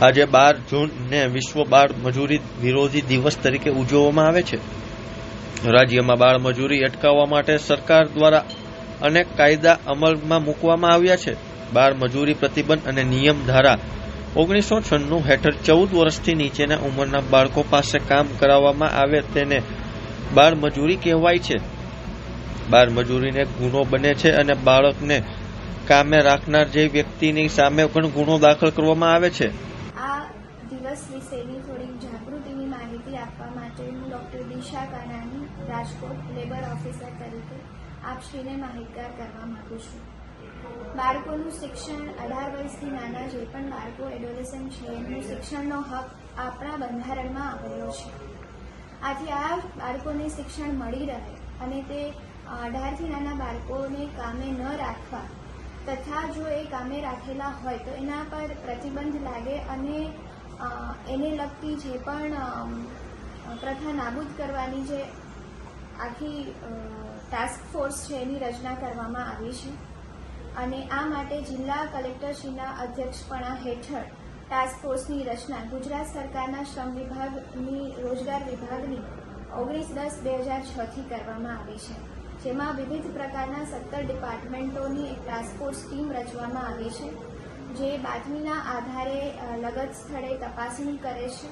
આજે 12 જૂનને વિશ્વ બાળ મજૂરી વિરોધી દિવસ તરીકે ઉજવવામાં આવે છે। રાજ્યમાં બાળ મજૂરી અટકાવવા માટે સરકાર દ્વારા અનેક કાયદા અમલમાં મૂકવામાં આવ્યા છે। બાળ મજૂરી પ્રતિબંધ અને નિયમ ધારા 1996 હેઠળ 14 વર્ષથી નીચેના ઉંમરના બાળકો પાસે કામ કરાવવામાં આવે તેને બાળ મજૂરી કહેવાય છે। બાળ મજૂરીને ગુનો બને છે અને બાળકને કામે રાખનાર જે વ્યક્તિની સામે પણ ગુનો દાખલ કરવામાં આવે છે। આ દિવસ વિશેની થોડીક જાગૃતિની માહિતી આપવા માટે હું ડૉક્ટર દિશા કાનાણી રાજકોટ લેબર ઓફિસર તરીકે આપશ્રીને માહિતગાર કરવા માંગુ છું। બાળકોનું શિક્ષણ 18 વર્ષથી નાના જે પણ બાળકો એડોલેસન્ટ છે એમનું શિક્ષણનો હક આપણા બંધારણમાં આવેલો છે। આથી આ બાળકોને શિક્ષણ મળી રહે અને તે 18થી નાના બાળકોને કામે ન રાખવા તથા જો એ કામે રાખેલા હોય તો એના પર પ્રતિબંધ લાગે અને એને લગતી જે પણ પ્રથા નાબૂદ કરવાની જે આખી ટાસ્ક ફોર્સ છે એની રચના કરવામાં આવી છે અને આ માટે જિલ્લા કલેક્ટરશ્રીના અધ્યક્ષપણા હેઠળ ટાસ્ક ફોર્સની રચના ગુજરાત સરકારના શ્રમ વિભાગની રોજગાર વિભાગની 19/10/2006થી કરવામાં આવી છે, જેમાં વિવિધ પ્રકારના 17 ડિપાર્ટમેન્ટોની એક ટાસ્ક ફોર્સ ટીમ રચવામાં આવી છે, જે બાતમીના આધારે લગત સ્થળે તપાસણી કરે છે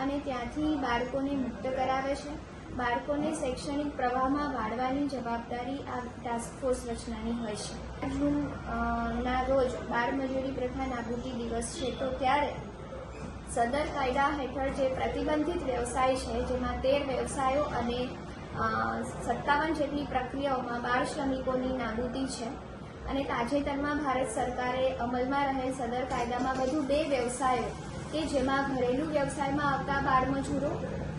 અને ત્યાંથી બાળકોને મુક્ત કરાવે છે। બાળકોને શૈક્ષણિક પ્રવાહમાં વાળવાની જવાબદારી આ ટાસ્ક ફોર્સ રચનાની હોય છે। જૂનના રોજ બાળ મજૂરી પ્રથા નાબૂદી દિવસ છે, તો ત્યારે સદર કાયદા હેઠળ જે પ્રતિબંધિત વ્યવસાય છે જેમાં 13 વ્યવસાયો અને 57 જેટલી પ્રક્રિયાઓમાં બાળ શ્રમિકોની નાબૂદી છે અને તાજેતરમાં ભારત સરકારે અમલમાં રહેલ સદર કાયદામાં વધુ 2 વ્યવસાયો કે જેમાં ઘરેલું વ્યવસાયમાં આવતા બાળ મજૂરો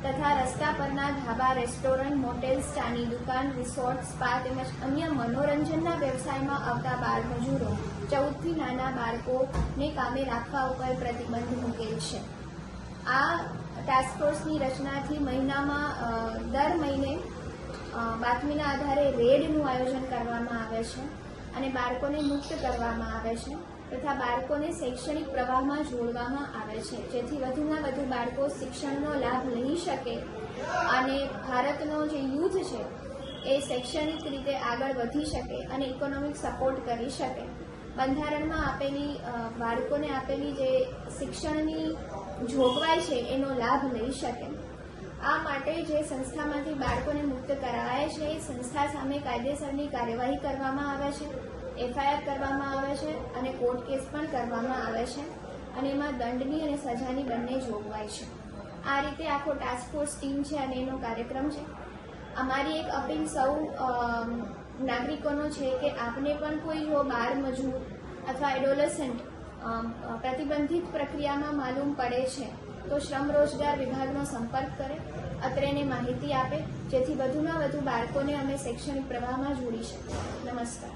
તથા રસ્તા પરના ધાબા, રેસ્ટોરન્ટ, મોટેલ્સ, ચાની દુકાન, રિસોર્ટ, સ્પા તેમજ અન્ય મનોરંજનના વ્યવસાયમાં આવતા બાળ મજૂરો 14થી નાના બાળકોને કામે રાખવા ઉપર પ્રતિબંધ મૂકેલ છે। આ ટાસ્ક ફોર્સની રચનાથી મહિનામાં દર મહિને બાતમીના આધારે રેડનું આયોજન કરવામાં આવે છે અને બાળકોને મુક્ત કરવામાં આવે છે તથા બાળકોને શૈક્ષણિક પ્રવાહમાં જોડવામાં આવે છે, જેથી વધુમાં વધુ બાળકો શિક્ષણનો લાભ લઈ શકે અને ભારતનો જે યુથ છે એ શૈક્ષણિક રીતે આગળ વધી શકે અને ઇકોનોમિક સપોર્ટ કરી શકે। બંધારણમાં આપેલી બાળકોને આપેલી જે શિક્ષણની જોગવાઈ છે એનો લાભ લઈ શકે। આ માટે જે સંસ્થામાંથી બાળકોને મુક્ત કરાવાય છે એ સંસ્થા સામે કાયદેસરની કાર્યવાહી કરવામાં આવે છે, FIR કરવામાં આવે છે અને કોર્ટ કેસ પણ કરવામાં આવે છે અને એમાં દંડની અને સજાની બંને જોગવાઈ છે। આ રીતે આખો ટાસ્ક ફોર્સ ટીમ છે અને એનો કાર્યક્રમ છે। અમારી એક અપીલ સૌ નાગરિકોનો છે કે આપને પણ કોઈ જો બાળ મજૂર અથવા એડોલેસન્ટ પ્રતિબંધિત પ્રક્રિયામાં માલુમ પડે છે તો શ્રમ રોજગાર વિભાગનો સંપર્ક કરે, અત્રેને માહિતી આપે, જેથી વધુમાં વધુ બાળકોને અમે શૈક્ષણિક પ્રવાહમાં જોડી શકીએ। નમસ્કાર।